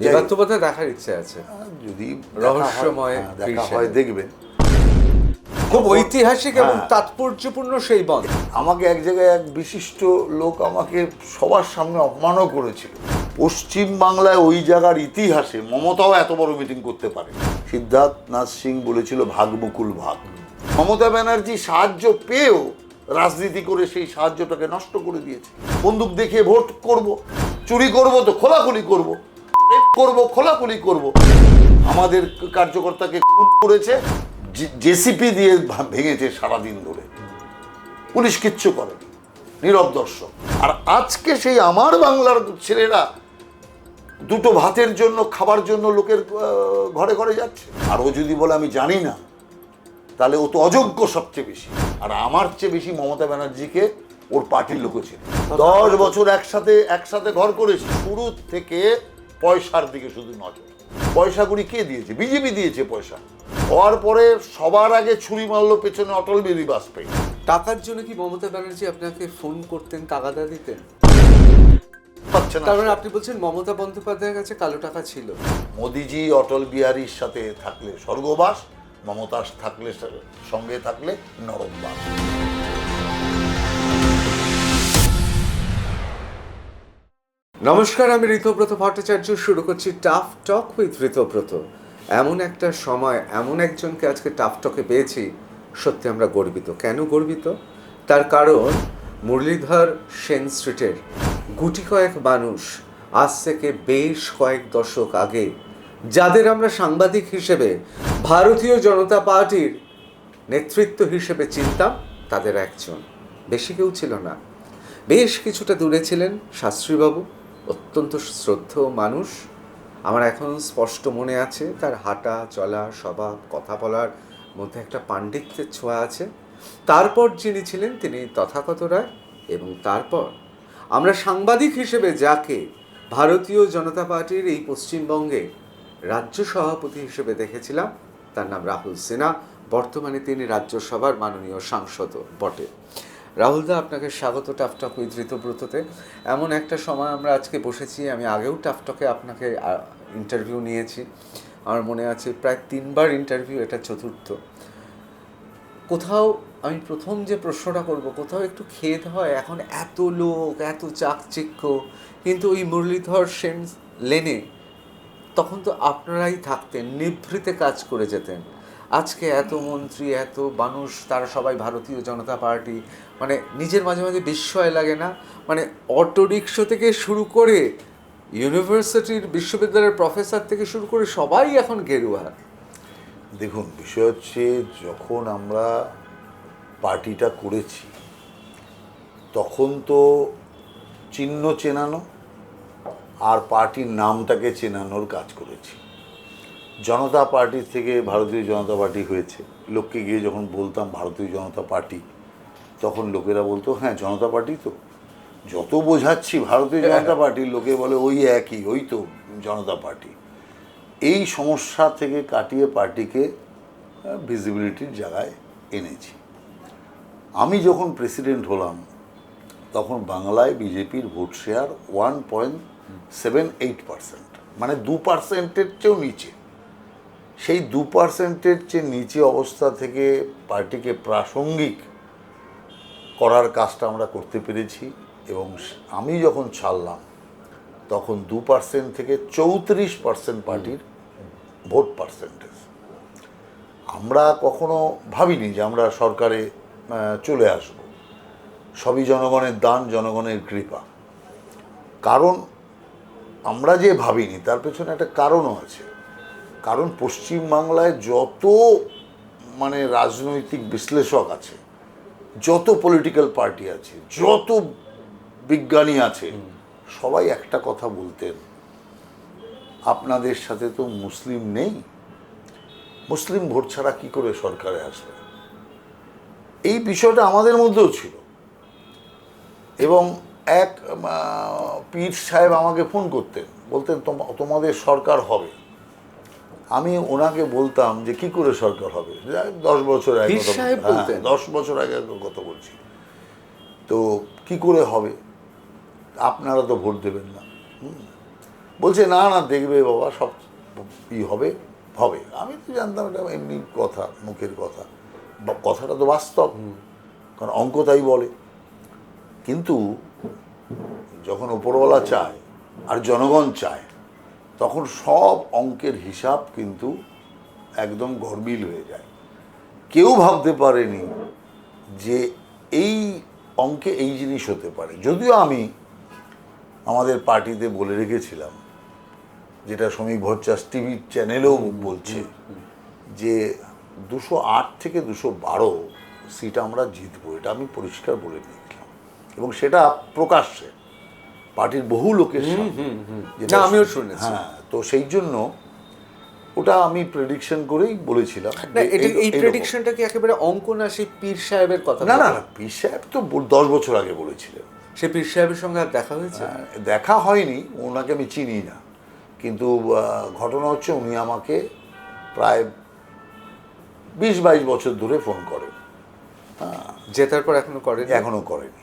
এবার তো বোধহয় দেখার ইচ্ছে আছে, যদি রহস্যময় দেখা হয় দেখবেন। খুব ঐতিহাসিক এবং তাৎপর্যপূর্ণ সেই বন। আমাকে এক জায়গায় এক বিশিষ্ট লোক আমাকে সবার সামনে অপমানও করেছিল। পশ্চিম বাংলায় ওই জায়গার ইতিহাসে মমতাও এত বড় মিটিং করতে পারে। সিদ্ধার্থ নাথ সিং বলেছিল ভাগ মুকুল ভাগ। মমতা ব্যানার্জি সাহায্য পেয়েও রাজনীতি করে সেই সাহায্যটাকে নষ্ট করে দিয়েছে। বন্দুক দেখিয়ে ভোট করব, চুরি করব তো খোলাখুলি করব, করব খোলাখুলি করব। আমাদের কার্যকর্তাকে খুন করেছে, জেসিপি দিয়ে ভেঙেছে সারাদিন ধরে, পুলিশ কিচ্ছু করেনি, নীরব দর্শক। আর আজকে সেই আমার বাংলার ছেলেরা দুটো ভাতের জন্য, খাবার জন্য লোকের ঘরে ঘরে যাচ্ছে। আর ও যদি বলে আমি জানি না, তাহলে ও তো অযোগ্য সবচেয়ে বেশি। আর আমার চেয়ে বেশি মমতা ব্যানার্জিকে ওর পার্টির লোক ছিল। 10 বছর একসাথে ঘর করেছি। শুরু থেকে পয়সার দিকে শুধু নজর। পয়সাগুলি কে দিয়েছে? বিজেপি দিয়েছে পয়সা। হওয়ার পরে সবার আগে ছুরি মারলো পেছনে অটল বিহারী বাজপেয়ী। টাকার জন্য কি মমতা ব্যানার্জি আপনাকে ফোন করতেন, তাগাদা দিতেন? পাচ্ছে না। তার মানে আপনি বলছেন মমতা বন্দ্যোপাধ্যায়ের কাছে কালো টাকা ছিল। মোদিজি অটল বিহারীর সাথে থাকলে স্বর্গবাস, মমতা থাকলে সঙ্গে থাকলে নরকবাস। নমস্কার, আমি ঋতব্রত ভট্টাচার্য। শুরু করছি টাফ টক উইথ ঋতব্রত। এমন একটা সময়, এমন একজনকে আজকে টাফ টকে পেয়েছি, সত্যি আমরা গর্বিত। কেন গর্বিত? তার কারণ মুরলীধর সেন স্ট্রিটের গুটি কয়েক মানুষ আজ থেকে বেশ কয়েক দশক আগে, যাদের আমরা সাংবাদিক হিসেবে ভারতীয় জনতা পার্টির নেতৃত্ব হিসেবে চিনতাম, তাদের একজন। বেশি কেউ ছিল না, বেশ কিছুটা দূরে ছিলেন শাস্ত্রীবাবু। অত্যন্ত শ্রদ্ধেয় মানুষ। আমার এখন স্পষ্ট মনে আছে তার হাঁটা চলা, স্বভাব, কথা বলার মধ্যে একটা পাণ্ডিত্যের ছোঁয়া আছে। তারপর যিনি ছিলেন তিনি তথাগত রায়। এবং তারপর আমরা সাংবাদিক হিসেবে যাকে ভারতীয় জনতা পার্টির এই পশ্চিমবঙ্গে রাজ্য সভাপতি হিসেবে দেখেছিলাম, তার নাম রাহুল সিনহা। বর্তমানে তিনি রাজ্যসভার মাননীয় সাংসদ বটে। রাহুলদা, আপনাকে স্বাগত টাফটক উইথ ঋতব্রততে। এমন একটা সময় আমরা আজকে বসেছি, আমি আগেও টাফটকে আপনাকে ইন্টারভিউ নিয়েছি। আমার মনে আছে প্রায় 3বার ইন্টারভিউ, এটা চতুর্থ। কোথাও আমি প্রথম যে প্রশ্নটা করব, কোথাও একটু খেদ হয়? এখন এত লোক, এত চাকচিক্য, কিন্তু ওই মুরলীধর সেন লেনে তখন তো আপনারাই থাকতেন, নিভৃতে কাজ করে যেতেন। আজকে এত মন্ত্রী, এত মানুষ, তারা সবাই ভারতীয় জনতা পার্টি। মানে নিজের মাঝে মাঝে বিস্ময় লাগে না? মানে অটো রিক্সা থেকে শুরু করে ইউনিভার্সিটির, বিশ্ববিদ্যালয়ের প্রফেসর থেকে শুরু করে সবাই এখন গেরুয়া। দেখুন, বিষয় হচ্ছে যখন আমরা পার্টিটা করেছি তখন তো চিহ্ন চেনানো আর পার্টির নামটাকে চেনানোর কাজ করেছি। জনতা পার্টি থেকে ভারতীয় জনতা পার্টি হয়েছে। লোককে গিয়ে যখন বলতাম ভারতীয় জনতা পার্টি, তখন লোকেরা বলতো হ্যাঁ জনতা পার্টি তো। যত বোঝাচ্ছি ভারতীয় জনতা পার্টির, লোকে বলে ওই একই, ওই তো জনতা পার্টি। এই সমস্যা থেকে কাটিয়ে পার্টিকে ভিজিবিলিটির জায়গায় এনেছি। আমি যখন প্রেসিডেন্ট হলাম তখন বাংলায় বিজেপির ভোট শেয়ার 1.78%, মানে 2%-এর চেয়েও নিচে। সেই 2%-এর চেয়ে নিচে অবস্থা থেকে পার্টিকে প্রাসঙ্গিক করার কাজটা আমরা করতে পেরেছি। এবং আমি যখন ছাড়লাম তখন 2% থেকে 34% পার্টির ভোট পার্সেন্টেজ। আমরা কখনো ভাবিনি যে আমরা সরকারে চলে আসব। সবই জনগণের দান, জনগণের কৃপা। কারণ আমরা যে ভাবিনি তার পেছনে একটা কারণও আছে। কারণ পশ্চিমবাংলায় যত মানে রাজনৈতিক বিশ্লেষক আছে, যত পলিটিক্যাল পার্টি আছে, যত বিজ্ঞানী আছে, সবাই একটা কথা বলতেন, আপনাদের সাথে তো মুসলিম নেই, মুসলিম ভোট ছাড়া কী করে সরকারে আসবে। এই বিষয়টা আমাদের মধ্যেও ছিল। এবং এক পীর সাহেব আমাকে ফোন করতেন, বলতেন তোমাদের সরকার হবে। আমি ওনাকে বলতাম যে কি করে সরকার হবে, 10 বছর আগে, 10 বছর আগে কথা বলছি, তো কি করে হবে, আপনারা তো ভোট দেবেন না। বলছে না না দেখবে বাবা, সব হবে হবে। আমি তো জানতাম এটা এমনি কথা, মুখের কথা, কথাটা তো বাস্তব, কারণ অঙ্ক তাই বলে। কিন্তু যখন ওপরওয়ালা চায় আর জনগণ চায়, তখন সব অঙ্কের হিসাব কিন্তু একদম গরমিল হয়ে যায়। কেউ ভাবতে পারেনি যে এই অঙ্কে এই জিনিস হতে পারে। যদিও আমি আমাদের পার্টিতে বলে রেখেছিলাম, যেটা শ্রমিক ভট্টাচার্য টিভি চ্যানেলেও বলছে, যে 208 থেকে 212 সিট আমরা জিতবো, এটা আমি পরিষ্কার বলে দিয়েছিলাম। এবং সেটা প্রকাশ্যে পার্টির বহু লোকের সামনে, না, আমিও শুনেছি। হ্যাঁ, তো সেই জন্য ওটা আমি প্রেডিকশন করেই বলেছিলাম। না, এই প্রেডিকশনটা কি একেবারে অঙ্ক না, সেই পীর সাহেবের কথা? না না না, পীর সাহেব তো 10 বছর আগে বলেছিলেন। সেই পীর সাহেবের সঙ্গে আর দেখা হয়েছে? দেখা হয়নি, ওনাকে আমি চিনি না। কিন্তু ঘটনা হচ্ছে, উনি আমাকে প্রায় 20-22 বছর ধরে ফোন করেন। জেতার পর এখনো করেন? এখনো করেনি।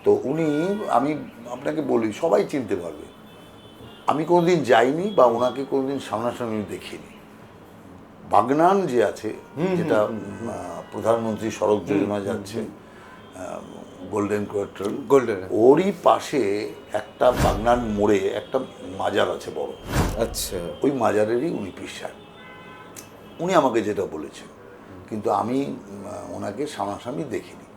তো উনি, আমি আপনাকে বলি, সবাই চিনতে পারবে, আমি কোনোদিন যাইনি বা ওনাকে কোনোদিন সামনাসামনি দেখিনি। বাগনান যে আছে, যেটা প্রধানমন্ত্রী সড়ক যোজনা যাচ্ছে, গোল্ডেন কোয়ার্টার, ওরই পাশে একটা বাগনান মোড়ে একটা মাজার আছে বড়। আচ্ছা, ওই মাজারেরই উনি পীর সাহেব। উনি আমাকে যেটা বলেছেন, কিন্তু আমি ওনাকে সামনাসামনি দেখিনি।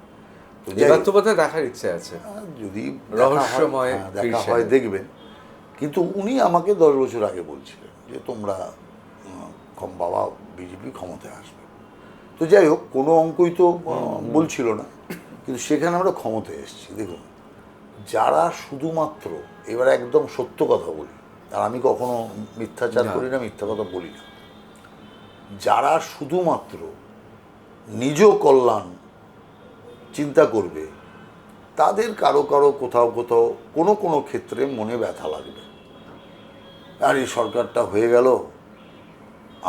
তো এবার তো বোধহয় দেখার ইচ্ছে আছে, যদি রহস্যময় দেখা হয় দেখবেন। কিন্তু উনি আমাকে 10 বছর আগে বলছিলেন যে তোমরা বাবা বিজেপি ক্ষমতায় আসবে। তো যাই হোক, কোনো অঙ্কই তো বলছিল না, কিন্তু সেখানে আমরা ক্ষমতায় এসেছি। দেখুন, যারা শুধুমাত্র, এবার একদম সত্য কথা বলি, আর আমি কখনো মিথ্যাচার করি না, মিথ্যা কথা বলি না, যারা শুধুমাত্র নিজ কল্যাণ চিন্তা করবে, তাদের কারো কারো কোথাও কোথাও কোনো কোনো ক্ষেত্রে মনে ব্যথা লাগবে। আর এই সরকারটা হয়ে গেল,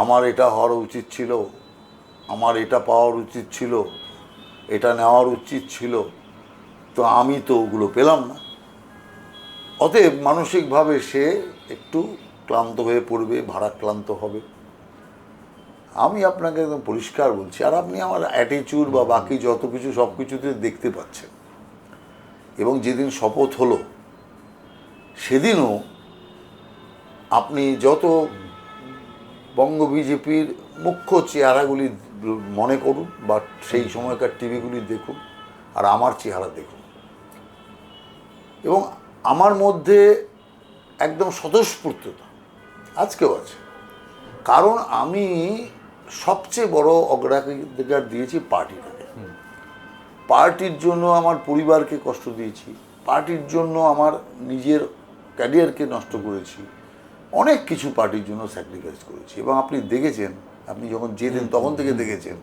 আমার এটা হওয়ার উচিত ছিল, আমার এটা পাওয়ার উচিত ছিল, এটা নেওয়ার উচিত ছিল, তো আমি তো ওগুলো পেলাম না। অতএব মানসিকভাবে সে একটু ক্লান্ত হয়ে পড়বে, ভারাক্রান্ত হবে। আমি আপনাকে একদম পরিষ্কার বলছি, আর আপনি আমার অ্যাটিটিউড বা বাকি যত কিছু সব কিছুতে দেখতে পাচ্ছেন। এবং যেদিন শপথ হলো, সেদিনও আপনি যত বঙ্গ বিজেপির মুখ্য চেহারাগুলি মনে করুন, বা সেই সময়কার টিভিগুলি দেখুন, আর আমার চেহারা দেখুন, এবং আমার মধ্যে একদম স্বতঃস্ফূর্ততা আজকেও আছে। কারণ আমি সবচেয়ে বড় অগ্রাধিকার দিয়েছি পার্টিটাকে। পার্টির জন্য আমার পরিবারকে কষ্ট দিয়েছি, পার্টির জন্য আমার নিজের ক্যারিয়ারকে নষ্ট করেছি, অনেক কিছু পার্টির জন্য স্যাক্রিফাইস করেছি। এবং আপনি দেখেছেন, আপনি যখন যেতেন তখন থেকে দেখেছেন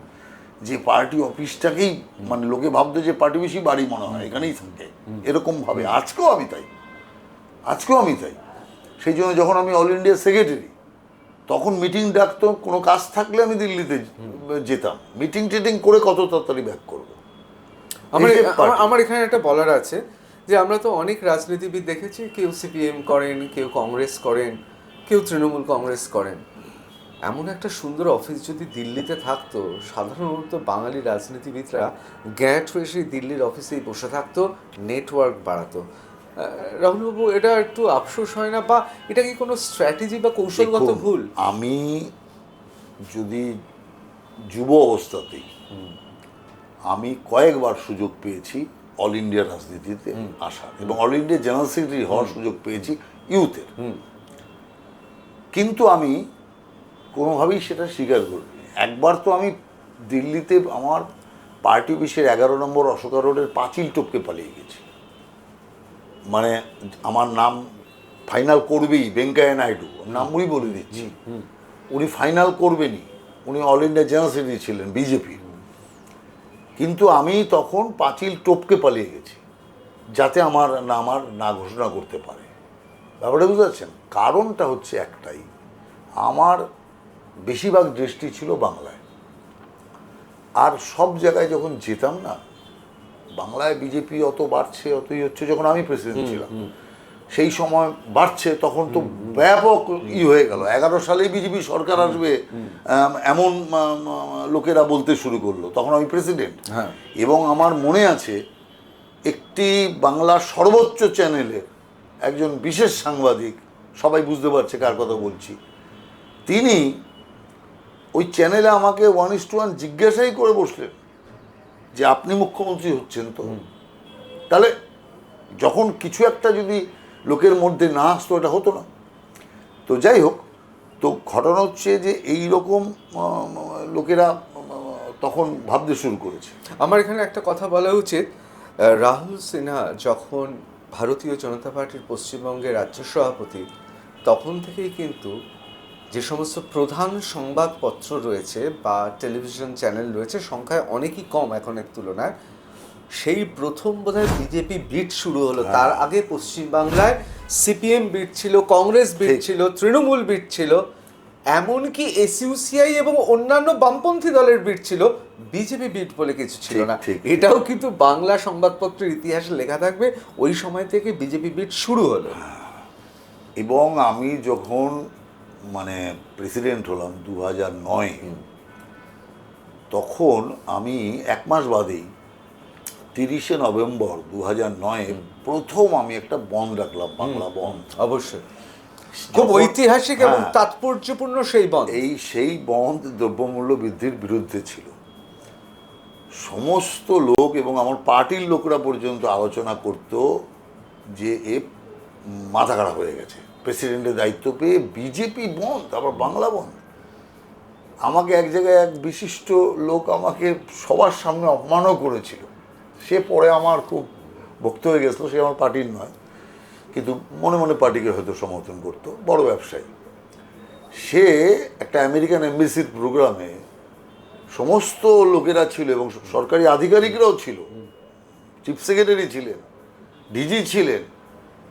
যে পার্টি অফিসটাকেই, মানে লোকে ভাবতো যে পার্টি বেশি বাড়ি মনে হয়, এখানেই থাকে, এরকমভাবে। আজকেও আমি তাই। সেই জন্য যখন আমি অল ইন্ডিয়া সেক্রেটারি, তখন মিটিং ডাকতো, কোনো কাজ থাকলে আমি দিল্লিতে যেতাম, মিটিং টিটিং করে কত তাড়াতাড়ি ব্যাক করবো। আমার এখানে একটা বলার আছে, যে আমরা তো অনেক রাজনীতিবিদ দেখেছি, কেউ সিপিএম করেন, কেউ কংগ্রেস করেন, কেউ তৃণমূল কংগ্রেস করেন। এমন একটা সুন্দর অফিস যদি দিল্লিতে থাকতো, সাধারণত বাঙালি রাজনীতিবিদরা গ্যাট হয়ে সেই দিল্লির অফিসেই বসে থাকতো, নেটওয়ার্ক বাড়াতো। রাহুলবাবু, এটা একটু আফসোস হয় না, বা এটা কি কোনো স্ট্র্যাটেজি বা কৌশলগত ভুল? আমি যদি যুব অবস্থাতেই আমি কয়েকবার সুযোগ পেয়েছি অল ইন্ডিয়া রাজনীতিতে আসার, এবং অল ইন্ডিয়া জেনারেল সেক্রেটারি হওয়ার সুযোগ পেয়েছি ইউথের। কিন্তু আমি কোনোভাবেই সেটা স্বীকার করিনি। একবার তো আমি দিল্লিতে আমার পার্টি অফিসের 11 নম্বর অশোকা রোডের পাঁচিল টপকে পালিয়ে গেছি। মানে আমার নাম ফাইনাল করবেই ভেঙ্কাইয়া নাইডু, নামই বলে দিচ্ছি, উনি ফাইনাল করবেনই, উনি অল ইন্ডিয়া জেনারেল সেক্রেটারি ছিলেন বিজেপির। কিন্তু আমি তখন পাঁচিল টপকে পালিয়ে গেছি, যাতে আমার না ঘোষণা করতে পারে। ব্যাপারটা বুঝতে পারছেন? কারণটা হচ্ছে একটাই, আমার বেশিরভাগ দৃষ্টি ছিল বাংলায়। আর সব জায়গায় যখন যেতাম না, বাংলায় বিজেপি অত বাড়ছে, অতই হচ্ছে, যখন আমি প্রেসিডেন্ট ছিলাম, সেই সময় বাড়ছে, তখন তো ব্যাপক হয়ে গেল। 11 সালেই বিজেপি সরকার আসবে এমন লোকেরা বলতে শুরু করলো, তখন আমি প্রেসিডেন্ট। হ্যাঁ। এবং আমার মনে আছে একটি বাংলার সর্বোচ্চ চ্যানেলের একজন বিশেষ সাংবাদিক, সবাই বুঝতে পারছে কার কথা বলছি, তিনি ওই চ্যানেলে আমাকে 1:1 জিজ্ঞাসাই করে বসলেন যে আপনি মুখ্যমন্ত্রী হচ্ছেন তো? তাহলে যখন কিছু একটা যদি লোকের মধ্যে না আসতো, এটা হতো না। তো যাই হোক, তো ঘটনা হচ্ছে যে এই রকম লোকেরা তখন ভাবতে শুরু করেছে। আমার এখানে একটা কথা বলা উচিত, রাহুল সিনহা যখন ভারতীয় জনতা পার্টির পশ্চিমবঙ্গের রাজ্য সভাপতি, তখন থেকেই কিন্তু যে সমস্ত প্রধান সংবাদপত্র রয়েছে বা টেলিভিশন চ্যানেল রয়েছে, সংখ্যায় অনেকই কম এখনের তুলনায়, সেই প্রথম বোধহয় বিজেপি বিট শুরু হলো। তার আগে পশ্চিমবাংলায় সিপিএম বিট ছিল, কংগ্রেস বিট ছিল, তৃণমূল বিট ছিল, এমনকি এসইউসিআই এবং অন্যান্য বামপন্থী দলের বিট ছিল, বিজেপি বিট বলে কিছু ছিল না। এটাও কিন্তু বাংলা সংবাদপত্রের ইতিহাসে লেখা থাকবে, ওই সময় থেকে বিজেপি বিট শুরু হলো। এবং আমি যখন মানে প্রেসিডেন্ট হলাম 2009, তখন আমি 1 মাস বাদেই 30শে নভেম্বর 2009 প্রথম আমি একটা বন্ধ রাখলাম, বাংলা বন্ধ। অবশ্যই খুব ঐতিহাসিক এবং তাৎপর্যপূর্ণ সেই বন্ধ। সেই বন্ধ দ্রব্যমূল্য বৃদ্ধির বিরুদ্ধে ছিল। সমস্ত লোক এবং আমার পার্টির লোকরা পর্যন্ত আলোচনা করত যে এ মাথা খারাপ হয়ে গেছে, প্রেসিডেন্টের দায়িত্ব পেয়ে বিজেপি বন্ধ, আবার বাংলা বন্ধ। আমাকে এক জায়গায় এক বিশিষ্ট লোক আমাকে সবার সামনে অপমানও করেছিল। সে পরে আমার খুব ভক্ত হয়ে গেছিলো, সে আমার পার্টির নয়, কিন্তু মনে মনে পার্টিকে হয়তো সমর্থন করতো, বড় ব্যবসায়ী। সে একটা আমেরিকান এমবেসির প্রোগ্রামে সমস্ত লোকেরা ছিল এবং সরকারি আধিকারিকরাও ছিল, চিফ সেক্রেটারি ছিলেন, ডিজি ছিলেন,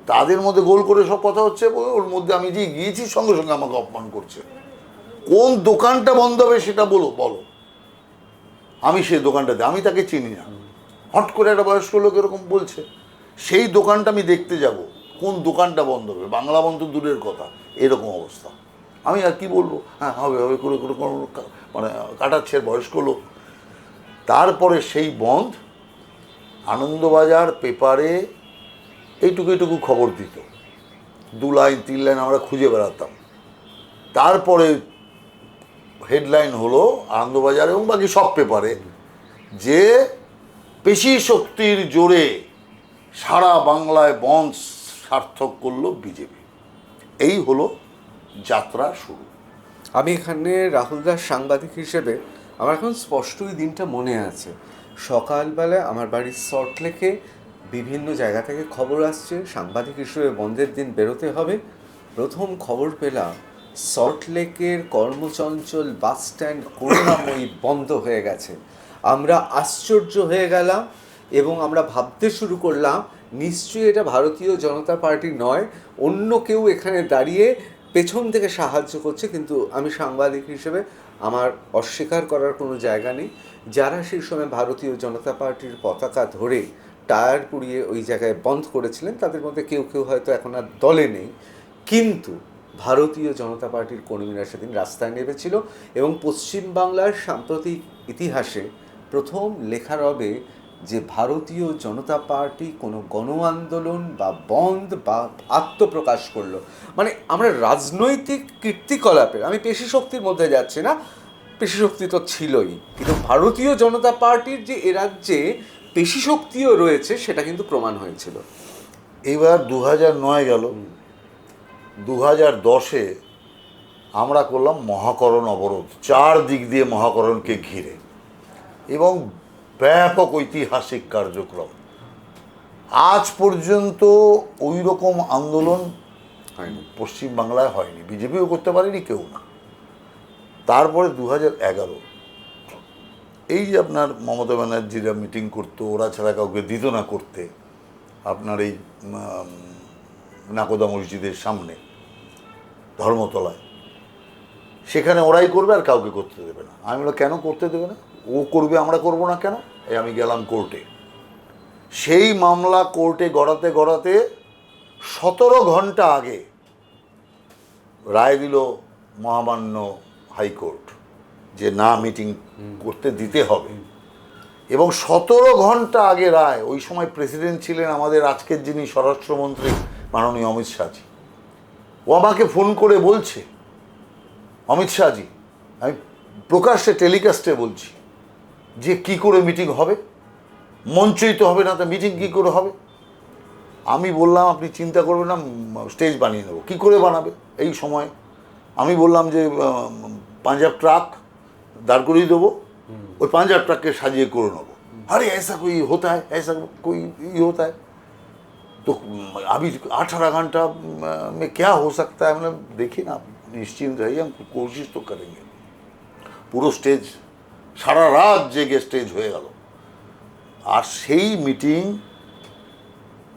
তাদের মধ্যে গোল করে সব কথা হচ্ছে। ওর মধ্যে আমি যে গিয়েছি, সঙ্গে সঙ্গে আমাকে অপমান করছে। কোন দোকানটা বন্ধ হবে সেটা বলো। আমি সেই দোকানটাতে, আমি তাকে চিনি না, হট করে একটা বয়স্ক লোক এরকম বলছে, সেই দোকানটা আমি দেখতে যাব, কোন দোকানটা বন্ধ হবে, বাংলা বন্ধ দূরের কথা, এরকম অবস্থা। আমি আর কি বলবো, হ্যাঁ হবে হবে করে করে মানে কাটাচ্ছে বয়স্ক লোক। তারপরে সেই বন্ধ আনন্দবাজার পেপারে এইটুকু খবর দিত, 2 লাইন 3 লাইন আমরা খুঁজে বেড়াতাম। তারপরে হেডলাইন হলো আনন্দবাজার এবং বাকি সব পেপারে যে পেশি শক্তির জোরে সারা বাংলায় বন্ধ সার্থক করলো বিজেপি। এই হলো যাত্রা শুরু। আমি এখানে রাহুল দাস সাংবাদিক হিসেবে আমার এখন স্পষ্টই দিনটা মনে আছে। সকালবেলা আমার বাড়ির সল্টলেকে বিভিন্ন জায়গা থেকে খবর আসছে, সাংবাদিক হিসেবে বন্ধের দিন বেরোতে হবে। প্রথম খবর পেলাম সল্টলেকের কর্মচঞ্চল বাস স্ট্যান্ড করুণাময়ী বন্ধ হয়ে গেছে। আমরা আশ্চর্য হয়ে গেলাম এবং আমরা ভাবতে শুরু করলাম নিশ্চয়ই এটা ভারতীয় জনতা পার্টি নয়, অন্য কেউ এখানে দাঁড়িয়ে পেছন থেকে সাহায্য করছে। কিন্তু আমি সাংবাদিক হিসেবে আমার অস্বীকার করার কোনো জায়গা নেই, যারা সেই সময় ভারতীয় জনতা পার্টির পতাকা ধরে টায়ার পুড়িয়ে ওই জায়গায় বন্ধ করেছিলেন, তাদের মধ্যে কেউ কেউ হয়তো এখন আর দলে নেই, কিন্তু ভারতীয় জনতা পার্টির কর্মীরা সেদিন রাস্তায় নেমেছিল এবং পশ্চিমবাংলার সাম্প্রতিক ইতিহাসে প্রথম লেখা রবে যে ভারতীয় জনতা পার্টি কোনো গণ আন্দোলন বা বন্ধ বা আত্মপ্রকাশ করলো। মানে আমরা রাজনৈতিক কীর্তিকলাপের, আমি পেশি শক্তির মধ্যে যাচ্ছি না, পেশি শক্তি তো ছিলই, কিন্তু ভারতীয় জনতা পার্টির যে এ রাজ্যে পেশি শক্তিও রয়েছে সেটা কিন্তু প্রমাণ হয়েছিল। এবার 2009 গেল, 2010-এ আমরা করলাম মহাকরণ অবরোধ, 4 দিক দিয়ে মহাকরণকে ঘিরে, এবং ব্যাপক ঐতিহাসিক কার্যক্রম। আজ পর্যন্ত ওই রকম আন্দোলন পশ্চিমবাংলায় হয়নি, বিজেপিও করতে পারেনি, কেউ না। তারপরে 2011 এই যে আপনার মমতা ব্যানার্জিরা মিটিং করতো, ওরা ছাড়া কাউকে দিত না করতে, আপনার এই নাকোদা মসজিদের সামনে ধর্মতলায়, সেখানে ওরাই করবে আর কাউকে করতে দেবে না। আমি বললাম কেন করতে দেবে না, ও করবে আমরা করব না কেন? আমি গেলাম কোর্টে, সেই মামলা কোর্টে গড়াতে গড়াতে 17 ঘন্টা আগে রায় দিল মহামান্য হাইকোর্ট যে না মিটিং করতে দিতে হবে, এবং 17 ঘন্টা আগে রায়, ওই সময় প্রেসিডেন্ট ছিলেন আমাদের আজকের যিনি স্বরাষ্ট্রমন্ত্রী মাননীয় অমিত শাহজি। ও আমাকে ফোন করে বলছে, অমিত শাহজি, আমি প্রকাশ্যে টেলিকাস্টে বলছি যে কি করে মিটিং হবে, মঞ্চই তো হবে না, তা মিটিং কী করে হবে? আমি বললাম আপনি চিন্তা করবেন না, স্টেজ বানিয়ে নেবো। কী করে বানাবে এই সময়? আমি বললাম যে পাঞ্জাব ট্রাক দাঁড় করিয়ে দেবো, ওই পাঞ্জাব ট্রাককে সাজিয়ে করে নেবো। আরে ऐसा कोई होता है, ऐसा कोई ये होता है तो अभी 18 घंटा में क्या हो सकता है? मतलब देखिए ना, निश्चिंत रहिए, हम कोशिश तो करेंगे। পুরো স্টেজ সারা রাত জেগে স্টেজ হয়ে গেল। আর সেই মিটিং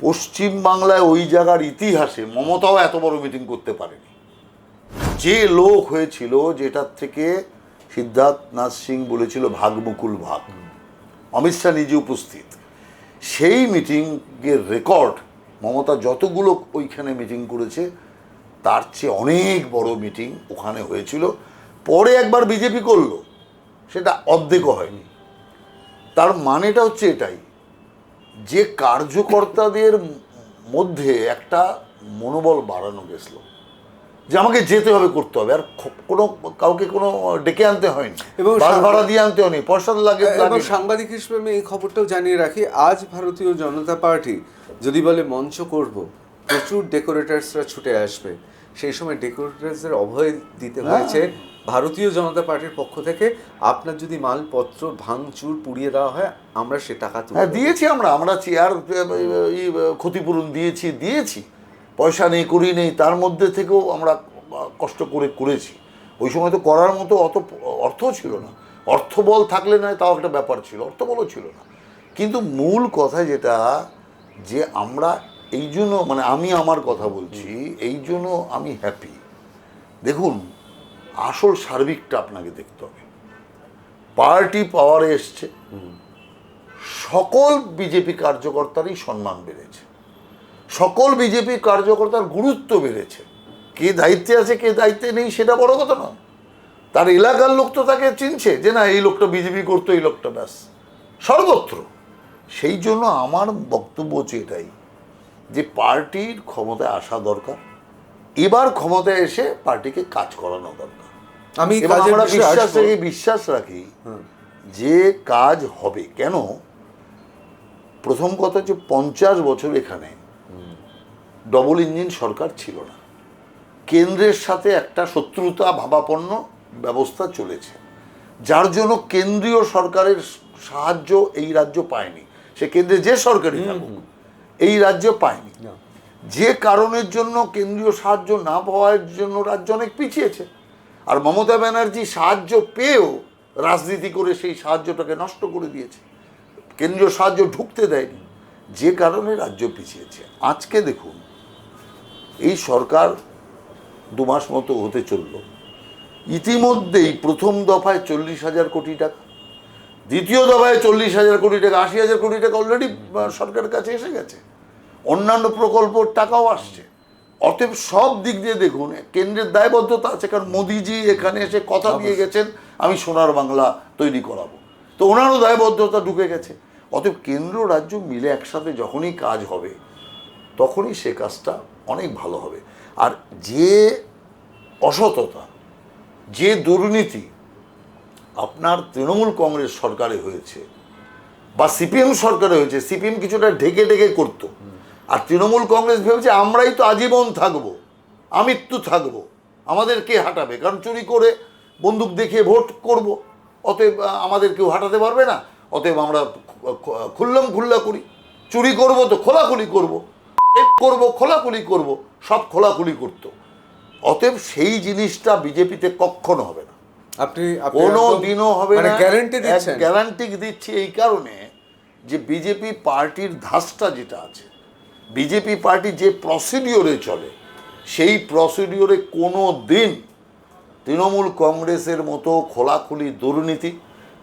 পশ্চিমবাংলায় ওই জায়গার ইতিহাসে মমতাও এত বড় মিটিং করতে পারেনি। যে লোক হয়েছিল, যেটার থেকে সিদ্ধার্থনাথ সিং বলেছিল ভাগমুকুল ভাগ, অমিত শাহ নিজে উপস্থিত, সেই মিটিংয়ের রেকর্ড মমতা যতগুলো ওইখানে মিটিং করেছে তার চেয়ে অনেক বড় মিটিং ওখানে হয়েছিল। পরে একবার বিজেপি করলো, সেটা অর্ধেকও হয়নি। তার মানেটা হচ্ছে এটাই যে কার্যকর্তাদের মধ্যে একটা মনোবল বাড়ানো গেছিল যে আমাকে যেতে হবে, করতে হবে, আর কোনো কাউকে কোনো ডেকে আনতে হয়নি, এবং বাস ভাড়া দিয়ে আনতে হয়নি, পয়সা লাগে। এবং সাংবাদিক হিসেবে আমি এই খবরটাও জানিয়ে রাখি, আজ ভারতীয় জনতা পার্টি যদি বলে মঞ্চ করব, প্রচুর ডেকোরেটার্সরা ছুটে আসবে। সেই সময় ডেকোরেটার্সদের অভয় দিতে হয়েছে ভারতীয় জনতা পার্টির পক্ষ থেকে, আপনার যদি মালপত্র ভাঙচুর পুড়িয়ে দেওয়া হয় আমরা সে টাকা তুলে দেব। দিয়েছি, আমরা চেয়ার ক্ষতিপূরণ দিয়েছি, পয়সা নেই, করি নেই, তার মধ্যে থেকেও আমরা কষ্ট করে করেছি। ওই সময় তো করার মতো অত অর্থও ছিল না, অর্থবল থাকলে নয় তাও একটা ব্যাপার ছিল, অর্থবলও ছিল না। কিন্তু মূল কথা যেটা, যে আমরা এই জন্য, মানে আমি আমার কথা বলছি, এই জন্য আমি হ্যাপি। দেখুন, আসল সার্বিকটা আপনাকে দেখতে হবে। পার্টি পাওয়ারে এসছে, সকল বিজেপি কার্যকর্তারই সম্মান বেড়েছে, সকল বিজেপি কার্যকর্তার গুরুত্ব বেড়েছে। কে দায়িত্বে আছে কে দায়িত্বে নেই সেটা বড় কথা নয়, তার এলাকার লোক তো তাকে চিনছে যে না এই লোকটা বিজেপি করতো, এই লোকটা ব্যাস, সর্বত্র। সেই জন্য আমার বক্তব্য হচ্ছে এটাই যে পার্টির ক্ষমতায় আসা দরকার, এবার ক্ষমতায় এসে পার্টিকে কাজ করানো দরকার। আমি আমরা বিশ্বাস রাখি যে কাজ হবে। কেন? প্রথম কথা হচ্ছে 50 বছর এখানে ডবল ইঞ্জিন সরকার ছিল না, কেন্দ্রের সাথে একটা শত্রুতা ভাবাপন্ন ব্যবস্থা চলেছে, যার জন্য কেন্দ্রীয় সরকারের সাহায্য এই রাজ্য পায়নি। সে কেন্দ্রে যে সরকারই থাকুক, এই রাজ্য পায়নি। যে কারণের জন্য কেন্দ্রীয় সাহায্য না পাওয়ার জন্য রাজ্য অনেক পিছিয়েছে। আর মমতা ব্যানার্জি সাহায্য পেয়েও রাজনীতি করে সেই সাহায্যটাকে নষ্ট করে দিয়েছে, কেন্দ্রীয় সাহায্য ঢুকতে দেয়নি, যে কারণে রাজ্য পিছিয়েছে। আজকে দেখুন, এই সরকার 2 মাস মতো হতে চলল, ইতিমধ্যেই প্রথম দফায় 40,000 কোটি টাকা, দ্বিতীয় দফায় 40,000 কোটি টাকা, 80,000 কোটি টাকা অলরেডি সরকারের কাছে এসে গেছে, অন্যান্য প্রকল্পর টাকাও আসছে। অতএব সব দিক দিয়ে দেখুন কেন্দ্রের দায়বদ্ধতা আছে, কারণ মোদিজি এখানে এসে কথা দিয়ে গেছেন আমি সোনার বাংলা তৈরি করাবো, তো ওনারও দায়বদ্ধতা ঢুকে গেছে। অতএব কেন্দ্র রাজ্য মিলে একসাথে যখনই কাজ হবে তখনই সে কাজটা অনেক ভালো হবে। আর যে অসততা, যে দুর্নীতি আপনার তৃণমূল কংগ্রেস সরকারে হয়েছে বা সিপিএম সরকারে হয়েছে, সিপিএম কিছুটা ঢেকে ঢেকে করতো, আর তৃণমূল কংগ্রেস ভেবেছে আমরাই তো আজীবন থাকবো, আমৃত্যু থাকবো, আমাদের কে হাঁটাবে, কারণ চুরি করে বন্দুক দেখিয়ে ভোট করব, অতএব আমাদের কেউ হাঁটাতে পারবে না, অতএব আমরা খুল্লা করি, চুরি করব তো খোলাখুলি করব, খোলাখুলি করব, সব খোলাখুলি করতো। অতএব সেই জিনিসটা বিজেপিতে কখনো হবে না, আপনি কোনো দিনও হবে না। গ্যারান্টি দিচ্ছি এই কারণে যে বিজেপি পার্টির ধাঁচটা যেটা আছে, বিজেপি পার্টি যে প্রসিডিওরে চলে, সেই প্রসিডিওরে কোনো দিন তৃণমূল কংগ্রেসের মতো খোলাখুলি দুর্নীতি,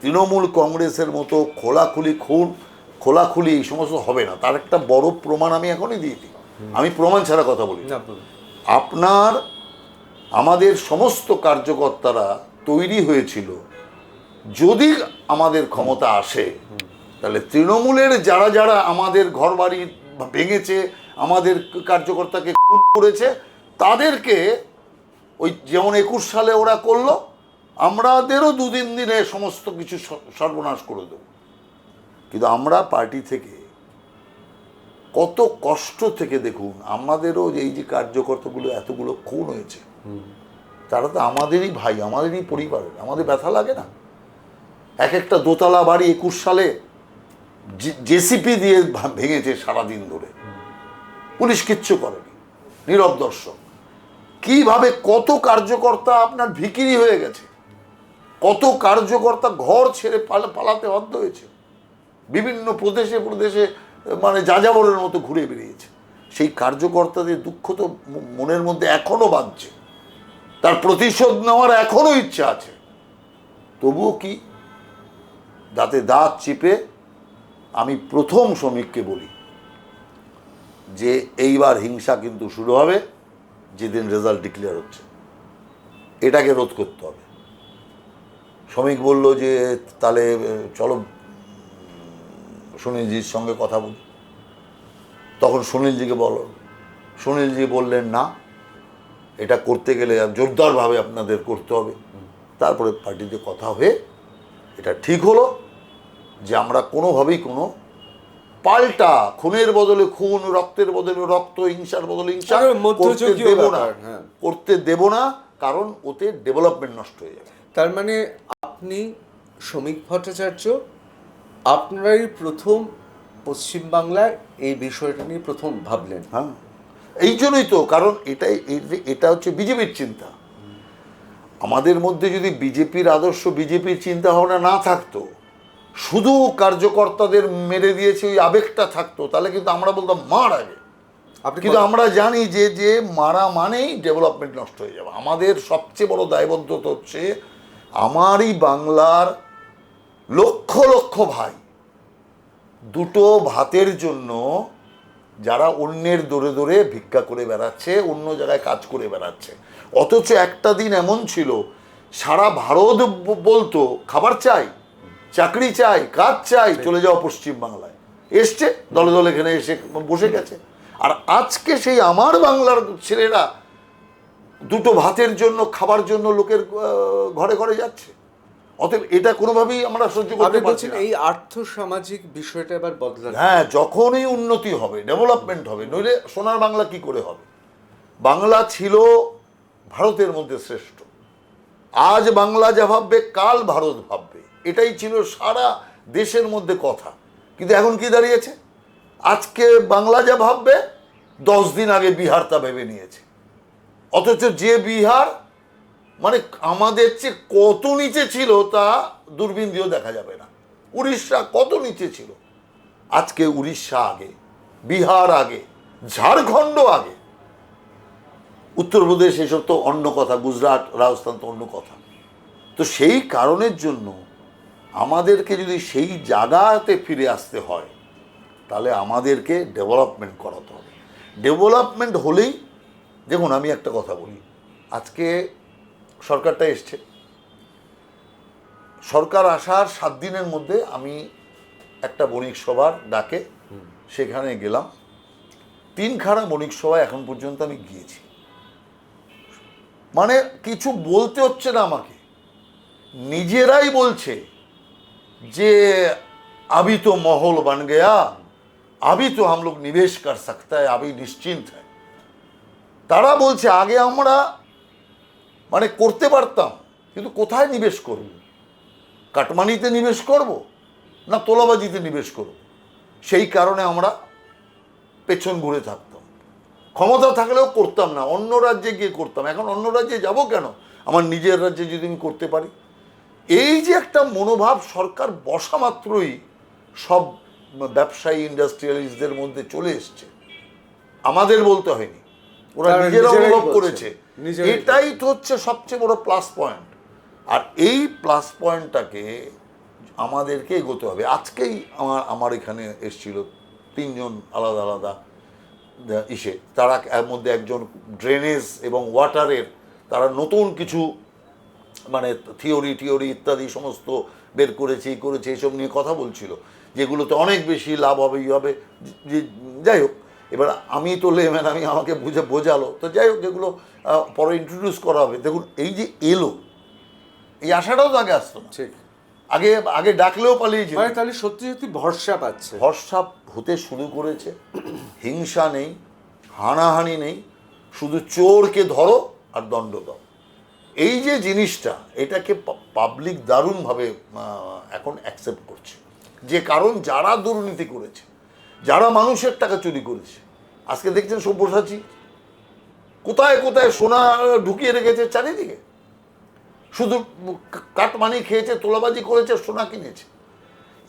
তৃণমূল কংগ্রেসের মতো খোলাখুলি খুন, খোলাখুলি এই সমস্ত হবে না। তার একটা বড় প্রমাণ আমি এখনই দিয়ে দিই। আমি প্রমাণ ছাড়া কথা বলি না। না বলুন। আপনার আমাদের সমস্ত কার্যকর্তারা তৈরি হয়েছিল, যদি আমাদের ক্ষমতা আসে তাহলে তৃণমূলের যারা যারা আমাদের ঘরবাড়ি ভেঙেছে, আমাদের কার্যকর্তাকে খুন করেছে, তাদেরকে ওই যেমন 21 সালে ওরা করলো, আমাদেরও 2-3 দিনে সমস্ত কিছু সর্বনাশ করে দেব। কিন্তু আমরা পার্টি থেকে কত কষ্ট থেকে, দেখুন আমাদেরও এই যে কার্যকর্তাগুলো এতগুলো খুন হয়েছে, তারা তো আমাদেরই ভাই, আমাদেরই পরিবারের, আমাদের ব্যথা লাগে না? এক একটা দোতলা বাড়ি 21 সালে জেসিপি দিয়ে ভেঙেছে সারাদিন ধরে, পুলিশ কিচ্ছু করেনি, নীরব দর্শক। কিভাবে কত কার্যকর্তা আপনার ভিখিরি হয়ে গেছে, কত কার্যকর্তা ঘর ছেড়ে পালাতে বাধ্য হয়েছে, বিভিন্ন প্রদেশে প্রদেশে মানে যাযাবরের মতো ঘুরে বেরিয়েছে। সেই কার্যকর্তাদের দুঃখ তো মনের মধ্যে এখনো বাজছে, তার প্রতিশোধ নেওয়ার এখনো ইচ্ছা আছে। তবুও কি, দাঁতে দাঁত চিপে আমি প্রথম শ্রমিককে বলি যে এইবার হিংসা কিন্তু শুরু হবে যেদিন রেজাল্ট ডিক্লেয়ার হচ্ছে, এটাকে রোধ করতে হবে। শ্রমিক বলল যে তাহলে চলো সুনীলজির সঙ্গে কথা বলি। তখন সুনীলজিকে বলো, সুনীলজি বললেন না, এটা করতে গেলে জোরদারভাবে আপনাদের করতে হবে। তারপরে পার্টিতে কথা হয়ে এটা ঠিক হলো যে আমরা কোনোভাবেই কোনো পাল্টা খুনের বদলে খুন, রক্তের বদলে রক্ত, হিংসার বদলে হিংসা করতে দেব না, করতে দেব না, কারণ ওতে ডেভেলপমেন্ট নষ্ট হয়ে যাবে। তার মানে আপনি শ্রমিক ভট্টাচার্য, আপনারাই প্রথম পশ্চিমবাংলায় এই বিষয়টা নিয়ে প্রথম ভাবলেন। হ্যাঁ, এই জন্যই তো, কারণ এটা হচ্ছে বিজেপির চিন্তা। আমাদের মধ্যে যদি বিজেপির আদর্শ, বিজেপির চিন্তা ভাবনা না থাকতো, শুধু কার্যকর্তাদের মেরে দিয়েছে ওই আবেগটা থাকতো, তাহলে কিন্তু আমরা বলতাম মার আগে। কিন্তু আমরা জানি যে যে মারা মানেই ডেভেলপমেন্ট নষ্ট হয়ে যাবে। আমাদের সবচেয়ে বড় দায়বদ্ধতা হচ্ছে আমারই বাংলার লক্ষ লক্ষ ভাই দুটো ভাতের জন্য যারা অন্যের দৌড়ে দৌড়ে ভিক্ষা করে বেড়াচ্ছে, অন্য জায়গায় কাজ করে বেড়াচ্ছে। অথচ একটা দিন এমন ছিল সারা ভারত বলতো খাবার চাই, চাকরি চাই, কাজ চাই, চলে যাও পশ্চিমবাংলায়। এসছে দলে দলে এখানে এসে বসে গেছে। আর আজকে সেই আমার বাংলার ছেলেরা দুটো ভাতের জন্য, খাবার জন্য লোকের ঘরে ঘরে যাচ্ছে। অতএব এটা কোনোভাবেই আমরা সহ্য করতে পারছি না। এই আর্থ সামাজিক বিষয়টা এবার বদলানো। হ্যাঁ, যখনই উন্নতি হবে, ডেভেলপমেন্ট হবে, নইলে সোনার বাংলা কি করে হবে? বাংলা ছিল ভারতের মধ্যে শ্রেষ্ঠ। আজ বাংলা যা ভাববে কাল ভারত ভাববে, এটাই ছিল সারা দেশের মধ্যে কথা। কিন্তু এখন কি দাঁড়িয়েছে? আজকে বাংলা যা ভাববে 10 দিন আগে বিহার তা ভেবে নিয়েছে। অথচ যে বিহার মানে আমাদের চেয়ে কত নিচে ছিল তা দূরবীন দিয়েও দেখা যাবে না। উড়িষ্যা কত নিচে ছিল, আজকে উড়িষ্যা আগে, বিহার আগে, ঝাড়খণ্ড আগে, উত্তরপ্রদেশ এসব তো অন্য কথা, গুজরাট, রাজস্থান তো অন্য কথা। তো সেই কারণের জন্য আমাদেরকে যদি সেই জায়গাতে ফিরে আসতে হয়, তাহলে আমাদেরকে ডেভেলপমেন্ট করাতে হবে। ডেভেলপমেন্ট হলেই, দেখুন আমি একটা কথা বলি, আজকে সরকারটা এসছে, সরকার আসার 7 দিনের মধ্যে আমি একটা বণিক সভার ডাকে সেখানে গেলাম। 3খানা বণিক সভায় এখন পর্যন্ত আমি গিয়েছি। মানে কিছু বলতে হচ্ছে না আমাকে, নিজেরাই বলছে যে अभी तो माहौल बन गया, अभी तो हम लोग निवेश कर सकता है, अभी निश्चिंत है। তারা বলছে আগে আমরা মানে করতে পারতাম, কিন্তু কোথায় নিবেশ করব? কাটমানিতে নিবেশ করব না তোলাবাজিতে নিবেশ করব? সেই কারণে আমরা পেছন ঘুরে থাকতাম। ক্ষমতা থাকলেও করতাম না, অন্য রাজ্যে গিয়ে করতাম। এখন অন্য রাজ্যে যাব কেন? আমার নিজের রাজ্যে যদি আমি করতে পারি। এই যে একটা মনোভাব সরকার বসা মাত্রই সব ব্যবসায়ী ইন্ডাস্ট্রিয়ালিস্টদের মধ্যে চলে এসছে, আমাদের বলতে হয়নি, ওরা নিজেরা অনুভব করেছে। এটাই তো হচ্ছে সবচেয়ে বড় প্লাস পয়েন্ট। আর এই প্লাস পয়েন্টটাকে আমাদেরকে এগোতে হবে। আজকেই আমার এখানে এসেছিল 3 জন আলাদা আলাদা ইসে তারা এর মধ্যে একজন ড্রেনেজ এবং ওয়াটারের তারা নতুন কিছু মানে থিওরি ইত্যাদি সমস্ত বের করেছে এই করেছে এইসব নিয়ে কথা বলছিল, যেগুলোতে অনেক বেশি লাভ হবে ই হবে। যাই হোক, এবার আমি তো লেম্যান, আমি আমাকে বোঝালো তো, যাই হোক এগুলো পরে ইন্ট্রোডিউস করা হবে। দেখুন এই যে এলো, এই আশাটাও তো আগে আসতো না, ঠিক। আগে আগে ডাকলেও পালিয়ে যেত। মানে তাহলে সত্যি সত্যি ভরসা পাচ্ছে। ভরসা হতে শুরু করেছে, হিংসা নেই, হানাহানি নেই, শুধু চোরকে ধরো আর দণ্ড দাও। এই যে জিনিসটা, এটাকে পাবলিক দারুণভাবে এখন অ্যাকসেপ্ট করছে। যে কারণ যারা দুর্নীতি করেছে, যারা মানুষের টাকা চুরি করেছে, আজকে দেখছেন সব্যসাচী কোথায় কোথায় সোনা ঢুকিয়ে রেখেছে চারিদিকে, শুধু কাটমানি খেয়েছে, তোলাবাজি করেছে, সোনা কিনেছে।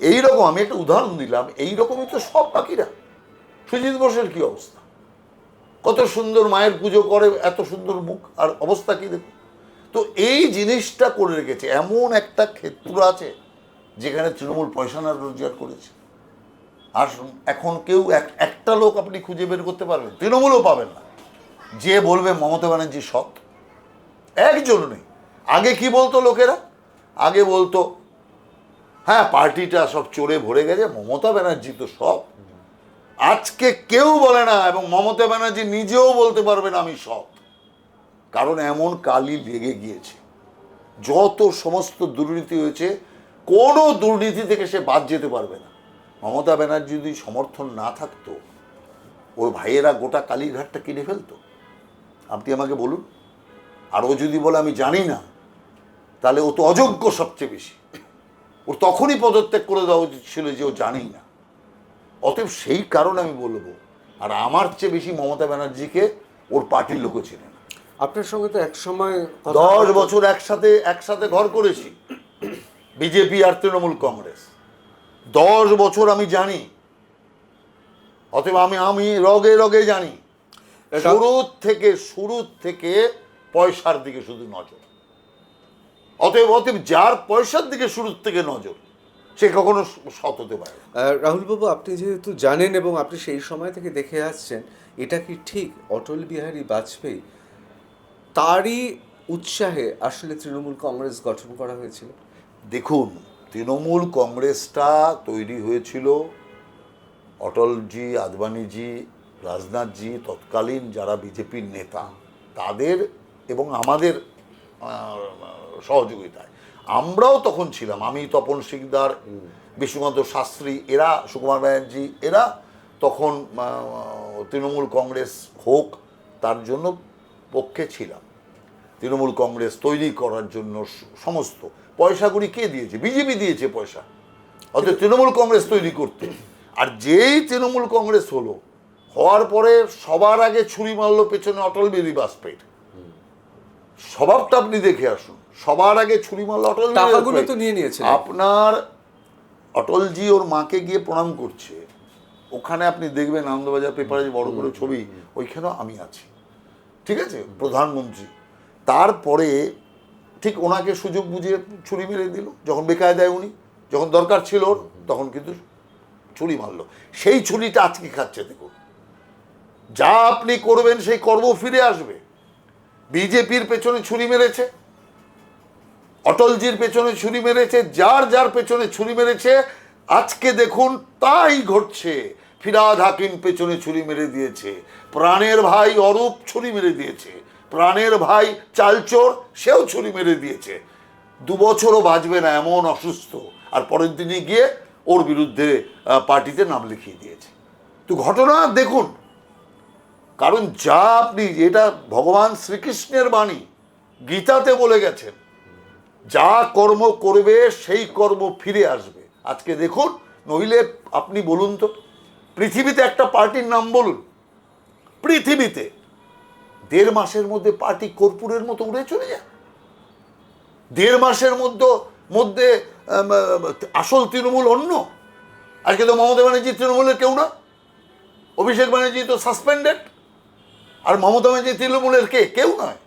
এইরকম আমি একটা উদাহরণ দিলাম, এইরকমই তো সব বাকিরা। সুজিত বোসের কি অবস্থা, কত সুন্দর মায়ের পুজো করে, এত সুন্দর মুখ, আর অবস্থা কি দেখুন। তো এই জিনিসটা করে রেখেছে। এমন একটা ক্ষেত্র আছে যেখানে তৃণমূল পয়সা না রোজগার করেছে, আর এখন কেউ একটা লোক আপনি খুঁজে বের করতে পারবেন, তৃণমূলও পাবেন না, যে বলবে মমতা ব্যানার্জি সৎ। একজন নেই। আগে কি বলতো লোকেরা? আগে বলতো হ্যাঁ পার্টিটা সব চোরে ভরে গেছে, মমতা ব্যানার্জি তো সব। আজকে কেউ বলে না, এবং মমতা ব্যানার্জি নিজেও বলতে পারবে না আমি সৎ। কারণ এমন কালি লেগে গিয়েছে, যত সমস্ত দুর্নীতি হয়েছে, কোনো দুর্নীতি থেকে সে বাদ যেতে পারবে না। মমতা ব্যানার্জি যদি সমর্থন না থাকতো, ওর ভাইয়েরা গোটা কালীঘাটটা কিনে ফেলতো? আপনি আমাকে বলুন। আর ও যদি বলে আমি জানি না, তাহলে ও তো অযোগ্য সবচেয়ে বেশি। ওর তখনই পদত্যাগ করে দেওয়া উচিত ছিল যে ও জানেই না। অতএব সেই কারণে আমি বলবো, আর আমার চেয়ে বেশি মমতা ব্যানার্জিকে ওর পার্টির লোকও চেনে না। আপনার সঙ্গে তো এক সময় 10 বছর একসাথে ঘর করেছি, বিজেপি আর তৃণমূল কংগ্রেস। 10 বছর আমি জানি। অতএব আমি রগে রগে জানি। শুরু থেকে পয়সার দিকে শুধু নজর। অতএব যার পয়সার দিকে শুরুর থেকে নজর, সে কখনো সৎ হতে পারে না। রাহুলবাবু, আপনি যেহেতু জানেন এবং আপনি সেই সময় থেকে দেখে আসছেন, এটা কি ঠিক অটল বিহারী বাজপেয়ী তারই উৎসাহে আসলে তৃণমূল কংগ্রেস গঠন করা হয়েছিল? দেখুন, তৃণমূল কংগ্রেসটা তৈরি হয়েছিল অটলজি, আদবানিজি, রাজনাথজি, তৎকালীন যারা বিজেপির নেতা, তাদের এবং আমাদের সহযোগিতায়। আমরাও তখন ছিলাম, আমি, তপন সিকদার, বিশ্বনাথ শাস্ত্রী, এরা, সুকুমার ব্যানার্জি, এরা তখন তৃণমূল কংগ্রেস হোক তার জন্য পক্ষে ছিলাম। তৃণমূল কংগ্রেস তৈরি করার জন্য সমস্ত পয়সাগুলি কে দিয়েছে? বিজেপি দিয়েছে পয়সা, অর্থাৎ তৃণমূল কংগ্রেস তৈরি করতে। আর যেই তৃণমূল কংগ্রেস হওয়ার পরে সবার আগে ছুরি মারল পেছনে অটল বিহারী বাজপেয়ীর। স্বভাবটা আপনি দেখে আসুন, সবার আগে ছুরি মারল অটল বিহারী বাজপেয়ী। আপনার অটলজি ওর মাকে গিয়ে প্রণাম করছে, ওখানে আপনি দেখবেন আনন্দবাজার পেপারে যে বড় করে ছবি, ওইখানেও আমি আছি, ঠিক আছে, প্রধানমন্ত্রী। তারপরে ঠিক ওনাকে সুযোগ বুঝিয়ে ছুরি মেরে দিল, যখন বেকায়দায় উনি, যখন দরকার ছিল ওর, তখন কিন্তু ছুরি মারলো। সেই ছুরিটা আজকে খাচ্ছে। দেখুন, যা আপনি করবেন সেই কর্ম ফিরে আসবে। বিজেপির পেছনে ছুরি মেরেছে, অটলজির পেছনে ছুরি মেরেছে, যার পেছনে ছুরি মেরেছে, আজকে দেখুন তাই ঘটছে। ফিরহাদ হাকিম পেছনে ছুরি মেরে দিয়েছে, প্রাণের ভাই অরূপ ছুরি মেরে দিয়েছে, প্রাণের ভাই চালচোর সেও ছুরি মেরে দিয়েছে। 2 বছরও বাঁচবে না, এমন অসুস্থ। আর পরের দিনই গিয়ে ওর বিরুদ্ধে পার্টিতে নাম লিখিয়ে দিয়েছে। তো ঘটনা দেখুন, কারণ যা আপনি, এটা ভগবান শ্রীকৃষ্ণের বাণী, গীতাতে বলে গেছেন, যা কর্ম করবে সেই কর্ম ফিরে আসবে। আজকে দেখুন, নইলে আপনি বলুন তো, পৃথিবীতে একটা পার্টির নাম বলুন, পৃথিবীতে 1.5 মাসের মধ্যে পার্টি কর্পূরের মতো উড়ে চলে যায়। 1.5 মাসের মধ্যে আসল তৃণমূল অন্য। আজকে তো মমতা ব্যানার্জি তৃণমূলের কেউ না, অভিষেক ব্যানার্জি তো সাসপেন্ডেড, আর মমতা ব্যানার্জি তৃণমূলের কেউ নয়,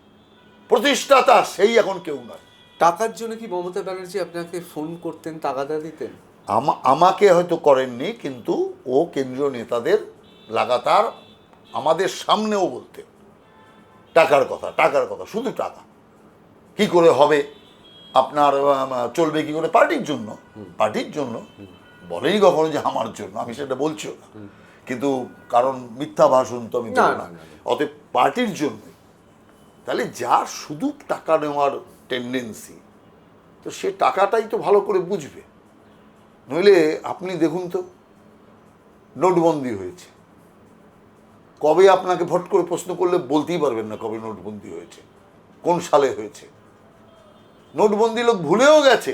প্রতিষ্ঠাতা সেই এখন কেউ নয়। টাকার জন্য কি মমতা ব্যানার্জি আপনাকে ফোন করতেন, তাগাদা দিতেন? আমাকে হয়তো করেননি, কিন্তু ও কেন্দ্রীয় নেতাদের লাগাতার আমাদের সামনেও বলতেন টাকার কথা, শুধু টাকা কি করে হবে, আপনার চলবে কি করে, পার্টির জন্য বলেনি কখনো যে আমার জন্য, আমি সেটা বলছিও না, কিন্তু কারণ মিথ্যা ভাষণ তো আমি দেবো না, অতএব পার্টির জন্য। তাহলে যার শুধু টাকা নেওয়ার টেন্ডেন্সি, তো সে টাকাটাই তো ভালো করে বুঝবে। নইলে আপনি দেখুন তো, নোটবন্দি হয়েছে, কবে আপনাকে ভোট করে প্রশ্ন করলে বলতেই পারবেন না কবে নোটবন্দি হয়েছে, কোন সালে হয়েছে। নোটবন্দি লোক ভুলেও গেছে,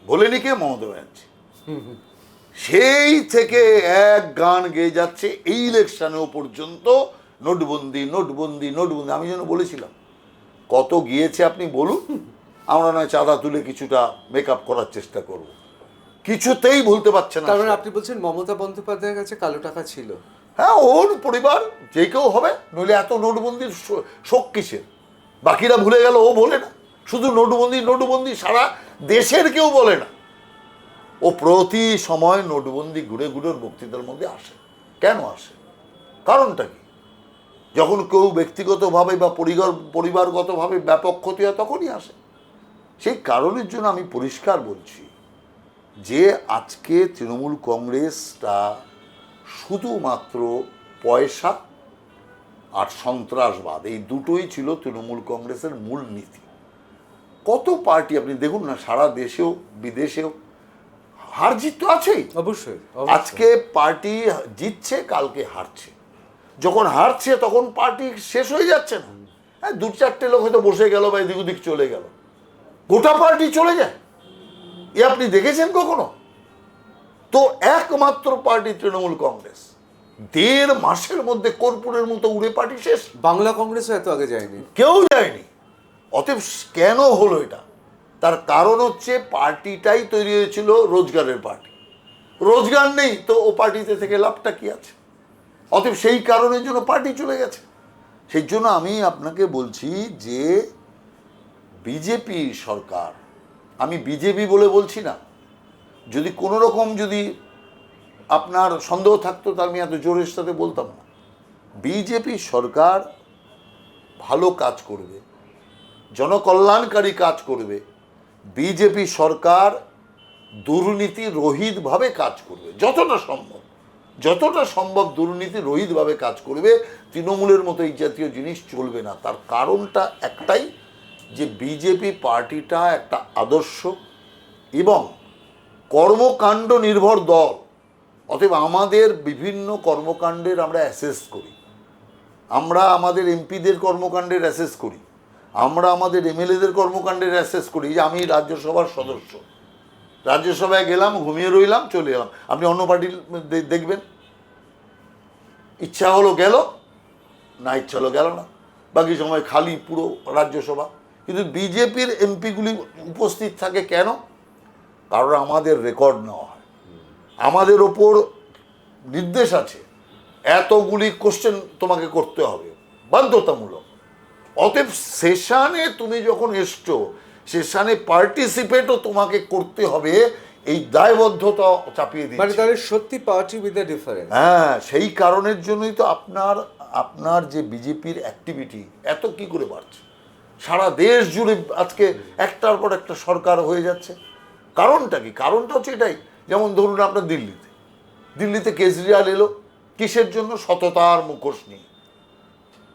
ভোলেনি কে? মমতা ব্যানার্জি। সেই থেকে এক গান গেয়ে যাচ্ছে এই ইলেকশনেও পর্যন্ত, নোটবন্দি নোটবন্দি নোটবন্দি। আমি যেন বলেছিলাম কত গিয়েছে আপনি বলুন, আমরা নয় চাঁদা তুলে কিছুটা মেকআপ করার চেষ্টা করব, কিছুতেই ভুলতে পারছে না। তার মানে আপনি বলছেন মমতা বন্দ্যোপাধ্যায়ের কাছে কালো টাকা ছিল? হ্যাঁ, ওর পরিবার যে কেউ হবে, নইলে এত নোটবন্দির শোক কিসের? বাকিরা ভুলে গেল, ও বলে না, শুধু নোটবন্দি নোটবন্দি, সারা দেশের কেউ বলে না। ও প্রতি সময় নোটবন্দি ঘুরে ঘুরে ওর বক্তৃতার মধ্যে আসে। কেন আসে? কারণটা কি? যখন কেউ ব্যক্তিগতভাবে বা পরিবারগতভাবে ব্যাপক ক্ষতি হয় তখনই আসে। সেই কারণের জন্য আমি পরিষ্কার বলছি যে আজকে তৃণমূল কংগ্রেসটা শুধুমাত্র পয়সা আর সন্ত্রাসবাদ, এই দুটোই ছিল তৃণমূল কংগ্রেসের মূল নীতি। কত পার্টি আপনি দেখুন না, সারা দেশেও বিদেশেও হার জিত তো আছেই। অবশ্যই। আজকে পার্টি জিতছে, কালকে হারছে। যখন হারছে তখন পার্টি শেষ হয়ে যাচ্ছে না। হ্যাঁ, দু চারটে লোক হয়তো বসে গেল বা এদিক ওদিক চলে গেল, গোটা পার্টি চলে যায়। এ আপনি দেখেছেন কখনো? তো একমাত্র পার্টি তৃণমূল কংগ্রেস, 1.5 মাসের মধ্যে কর্পূরের মতো উড়ে পার্টি শেষ। বাংলা কংগ্রেসও এত আগে যায়নি, কেউ যায়নি। অতএব কেন হলো এটা? তার কারণ হচ্ছে পার্টিটাই তৈরি হয়েছিল রোজগারের পার্টি। রোজগার নেই তো ও পার্টিতে থেকে লাভটা কি আছে? অতএব সেই কারণের জন্য পার্টি চলে গেছে। সেই জন্য আমি আপনাকে বলছি যে বিজেপি সরকার, আমি বিজেপি বলে বলছি না, যদি কোনো রকম যদি আপনার সন্দেহ থাকতো তাহলে আমি এত জোরের সাথে বলতাম না। বিজেপি সরকার ভালো কাজ করবে, জনকল্যাণকারী কাজ করবে। বিজেপি সরকার দুর্নীতি রহিতভাবে কাজ করবে, যতটা সম্ভব দুর্নীতি রহিতভাবে কাজ করবে। তৃণমূলের মতো এই জাতীয় জিনিস চলবে না। তার কারণটা একটাই, যে বিজেপি পার্টিটা একটা আদর্শ এবং কর্মকাণ্ড নির্ভর দল। অতএব আমাদের বিভিন্ন কর্মকাণ্ডের আমরা অ্যাসেস করি, আমরা আমাদের এমপিদের কর্মকাণ্ডের অ্যাসেস করি, আমরা আমাদের এমএলএদের কর্মকাণ্ডের অ্যাসেস করি। যে আমি রাজ্যসভার সদস্য, রাজ্যসভায় গেলাম, ঘুমিয়ে রইলাম, চলে এলাম। আপনি অন্য পার্টির দেখবেন, ইচ্ছা হলো গেল, না ইচ্ছা হলো গেল না, বাকি সময় খালি পুরো রাজ্যসভা। কিন্তু বিজেপির এমপিগুলি উপস্থিত থাকে কেন? কারণ আমাদের রেকর্ড নেওয়া হয়, আমাদের ওপর নির্দেশ আছে, এতগুলি কোশ্চেন তোমাকে করতে হবে, বাধ্যতামূলক। অতএব সেশনে তুমি যখন এসছো, সেশনে পার্টিসিপেটও তোমাকে করতে হবে, এই দায়বদ্ধতা চাপিয়ে মানে দিচ্ছে। তাহলে সত্যি পার্টি উইথ দ্য ডিফারেন্স। হ্যাঁ, সেই কারণের জন্যই তো আপনার যে বিজেপির অ্যাক্টিভিটি এত কি করে বাড়ছে। সারা দেশ জুড়ে আজকে একটার পর একটা সরকার হয়ে যাচ্ছে। কারণটা কি? কারণটা হচ্ছে এটাই। যেমন ধরুন আপনার দিল্লিতে কেজরিওয়াল এলো কিসের জন্য? সততার মুখোশ নিয়ে।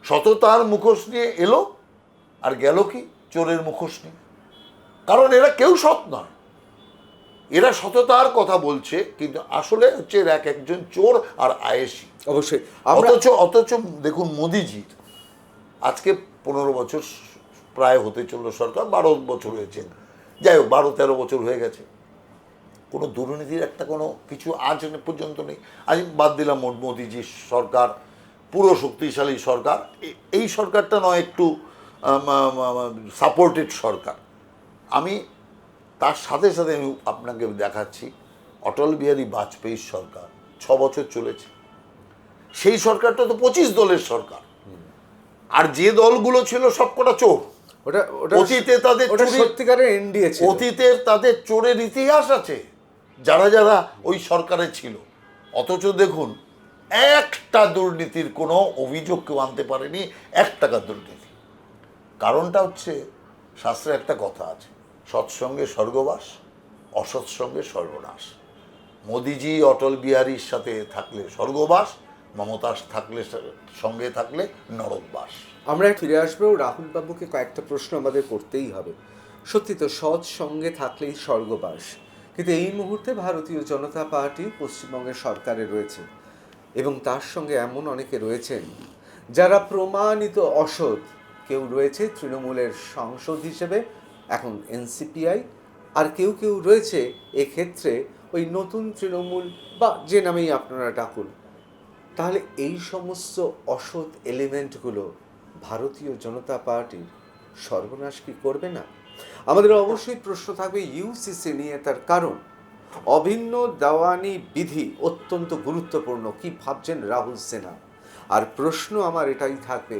সততার মুখোশ নিয়ে এলো, আর গেল কি? চোরের মুখোশ নিয়ে। কারণ এরা কেউ সৎ নয়, এরা সততার কথা বলছে, কিন্তু আসলে হচ্ছে এরা একজন চোর আর আয়েশি। অবশ্যই। অথচ দেখুন মোদিজির আজকে 15 বছর প্রায় হতে চললো, সরকার 12 বছর হয়েছে, যাই হোক 12-13 বছর হয়ে গেছে, কোনো দুর্নীতির একটা কোনো কিছু আজ পর্যন্ত নেই। আমি বাদ দিলাম মোদিজির সরকার পুরো শক্তিশালী সরকার, এই সরকারটা নয় একটু সাপোর্টেড সরকার। আমি তার সাথে সাথে আমি আপনাকে দেখাচ্ছি অটল বিহারী বাজপেয়ীর সরকার 6 বছর চলেছে। সেই সরকারটা তো 25 দলের সরকার, আর যে দলগুলো ছিল সবকটা চোর। অতীতে তাদের সত্যিকারের এনডিএ ছিল, অতীতের তাদের চোরের ইতিহাস আছে যারা যারা ওই সরকারে ছিল। অথচ দেখুন একটা দুর্নীতির কোনো অভিযোগ কেউ আনতে পারেনি, 1 টাকার দুর্নীতি। কারণটা হচ্ছে, শাস্ত্রে একটা কথা আছে, সৎসঙ্গে স্বর্গবাস, অসৎসঙ্গে সর্বনাশ। মোদিজি অটল বিহারীর সাথে থাকলে স্বর্গবাস, মমতাজ থাকলে সঙ্গে থাকলে নরকবাস। আমরা ফিরে আসবো, রাহুল বাবুকে কয়েকটা প্রশ্ন আমাদের করতেই হবে। সত্যি তো, সৎ সঙ্গে থাকলেই স্বর্গবাস, কিন্তু এই মুহূর্তে ভারতীয় জনতা পার্টি পশ্চিমবঙ্গের সরকারে রয়েছে এবং তার সঙ্গে এমন অনেকে রয়েছেন যারা প্রমাণিত অসৎ। কেউ রয়েছে তৃণমূলের সাংসদ হিসেবে, এখন এনসিপিআই, আর কেউ কেউ রয়েছে এক্ষেত্রে ওই নতুন তৃণমূল বা যে নামেই আপনারা ডাকুন। তাহলে এই সমস্ত অসৎ এলিমেন্টগুলো ভারতীয় জনতা পার্টির সর্বনাশ কি করবে না? আমাদের অবশ্যই প্রশ্ন থাকবে ইউসিসি নিয়ে, তার কারণ অভিন্ন দেওয়ানি বিধি অত্যন্ত গুরুত্বপূর্ণ। কি ভাবছেন রাহুল সিনহা? আর প্রশ্ন আমার এটাই থাকবে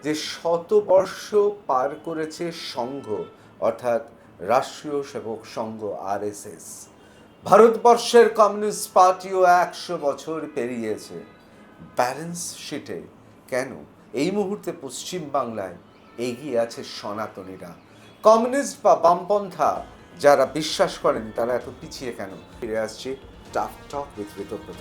যে শতবর্ষ পার করেছে সংঘ, অর্থাৎ রাষ্ট্রীয় সেবক সংঘ আরএসএস, ভারতবর্ষের কমিউনিস্ট পার্টিও 100 বছর পেরিয়েছে। ব্যালেন্স শিটে কেন এই মুহূর্তে পশ্চিম বাংলায় এগিয়ে আছে সনাতনীরা? কমিউনিস্ট বা বামপন্থা যারা বিশ্বাস করেন তারা এত পিছিয়ে কেন? ফিরে আসছে টাফ টক উইথ ঋতব্রত।